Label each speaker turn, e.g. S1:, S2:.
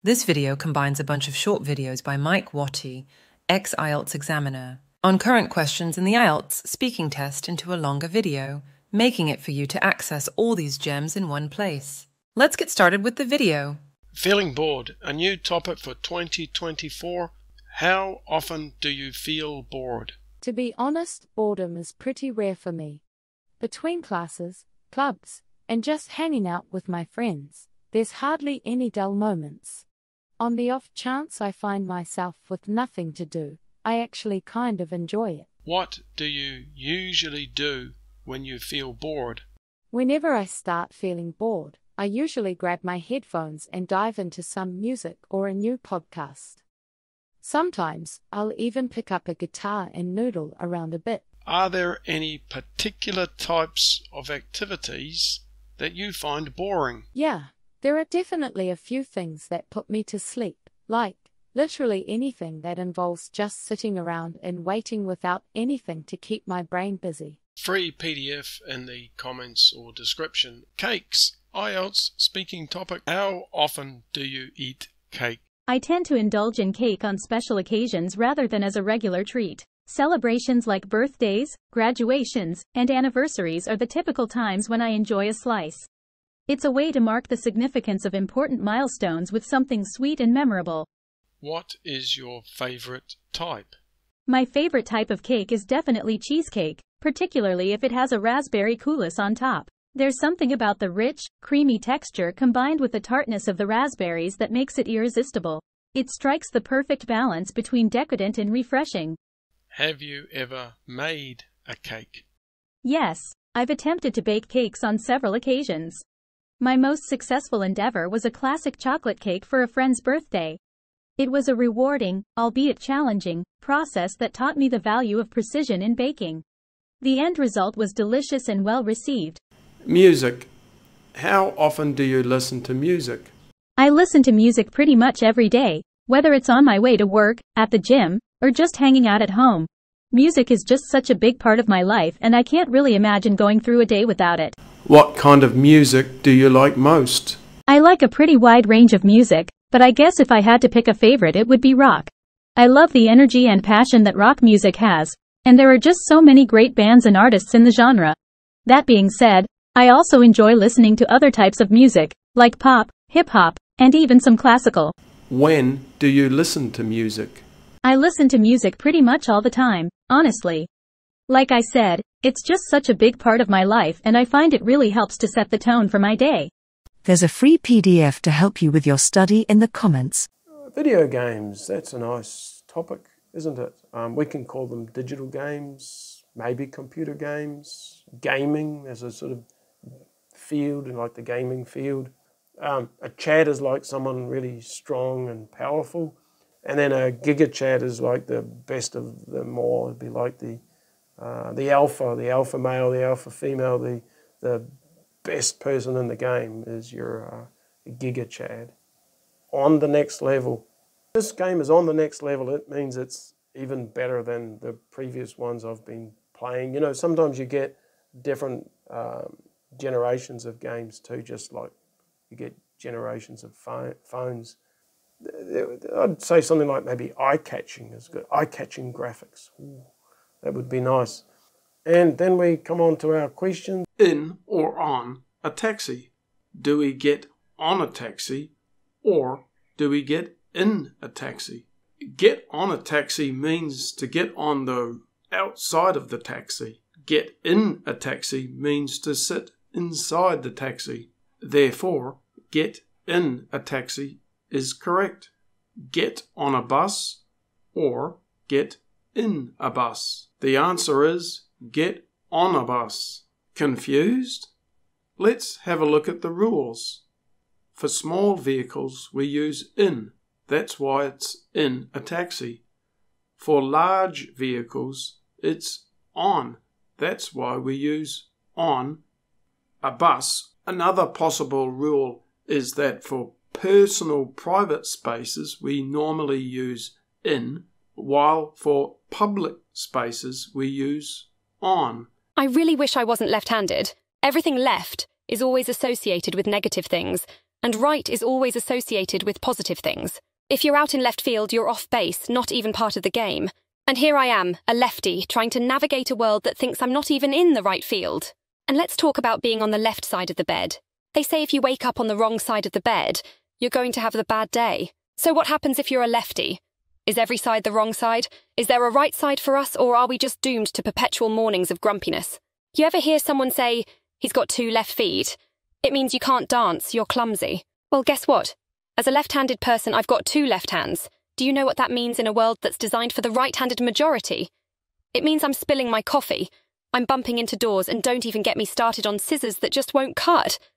S1: This video combines a bunch of short videos by 𝐒𝐿𝐾𝐑𝐓, ex-IELTS examiner, on current questions in the IELTS speaking test into a longer video, making it for you to access all these gems in one place. Let's get started with the video.
S2: Feeling bored, a new topic for 2024. How often do you feel bored?
S3: To be honest, boredom is pretty rare for me. Between classes, clubs, and just hanging out with my friends, there's hardly any dull moments. On the off chance I find myself with nothing to do, I actually kind of enjoy it.
S2: What do you usually do when you feel bored?
S3: Whenever I start feeling bored, I usually grab my headphones and dive into some music or a new podcast. Sometimes, I'll even pick up a guitar and noodle around a bit.
S2: Are there any particular types of activities that you find boring?
S3: Yeah, there are definitely a few things that put me to sleep, like literally anything that involves just sitting around and waiting without anything to keep my brain busy.
S2: Free PDF in the comments or description. Cakes, IELTS speaking topic. How often do you eat cake?
S4: I tend to indulge in cake on special occasions rather than as a regular treat. Celebrations like birthdays, graduations, and anniversaries are the typical times when I enjoy a slice. It's a way to mark the significance of important milestones with something sweet and memorable.
S2: What is your favorite type?
S4: My favorite type of cake is definitely cheesecake, particularly if it has a raspberry coulis on top. There's something about the rich, creamy texture combined with the tartness of the raspberries that makes it irresistible. It strikes the perfect balance between decadent and refreshing.
S2: Have you ever made a cake?
S4: Yes, I've attempted to bake cakes on several occasions. My most successful endeavor was a classic chocolate cake for a friend's birthday. It was a rewarding, albeit challenging, process that taught me the value of precision in baking. The end result was delicious and well received.
S5: Music. How often do you listen to music?
S4: I listen to music pretty much every day, whether it's on my way to work, at the gym, or just hanging out at home. Music is just such a big part of my life and I can't really imagine going through a day without it.
S5: What kind of music do you like most?
S4: I like a pretty wide range of music, but I guess if I had to pick a favorite it would be rock. I love the energy and passion that rock music has, and there are just so many great bands and artists in the genre. That being said, I also enjoy listening to other types of music, like pop, hip-hop, and even some classical.
S5: When do you listen to music?
S4: I listen to music pretty much all the time, honestly. Like I said, it's just such a big part of my life and I find it really helps to set the tone for my day.
S6: There's a free PDF to help you with your study in the comments.
S5: Video games, that's a nice topic, isn't it? We can call them digital games, maybe computer games, gaming, there's a sort of field, like the gaming field. A chat is like someone really strong and powerful. And then a giga-chat is like the best of them all. It'd be like the alpha male, the alpha female, the best person in the game is your giga-chat. On the next level. This game is on the next level. It means it's even better than the previous ones I've been playing. You know, sometimes you get different generations of games too, just like you get generations of phones. I'd say something like maybe eye-catching is good. Eye-catching graphics. Ooh, that would be nice. And then we come on to our questions.
S2: In or on a taxi? Do we get on a taxi or do we get in a taxi? Get on a taxi means to get on the outside of the taxi. Get in a taxi means to sit inside the taxi. Therefore, get in a taxi is correct. Get on a bus or get in a bus. The answer is get on a bus. Confused? Let's have a look at the rules. For small vehicles, we use in. That's why it's in a taxi. For large vehicles, it's on. That's why we use on a bus. Another possible rule is that for personal private spaces, we normally use in, while for public spaces, we use on.
S7: I really wish I wasn't left-handed. Everything left is always associated with negative things, and right is always associated with positive things. If you're out in left field, you're off base, not even part of the game. And here I am, a lefty, trying to navigate a world that thinks I'm not even in the right field. And let's talk about being on the left side of the bed. They say if you wake up on the wrong side of the bed, you're going to have the bad day. So what happens if you're a lefty? Is every side the wrong side? Is there a right side for us, or are we just doomed to perpetual mornings of grumpiness? You ever hear someone say, he's got 2 left feet? It means you can't dance, you're clumsy. Well, guess what? As a left-handed person, I've got 2 left hands. Do you know what that means in a world that's designed for the right-handed majority? It means I'm spilling my coffee. I'm bumping into doors, and don't even get me started on scissors that just won't cut.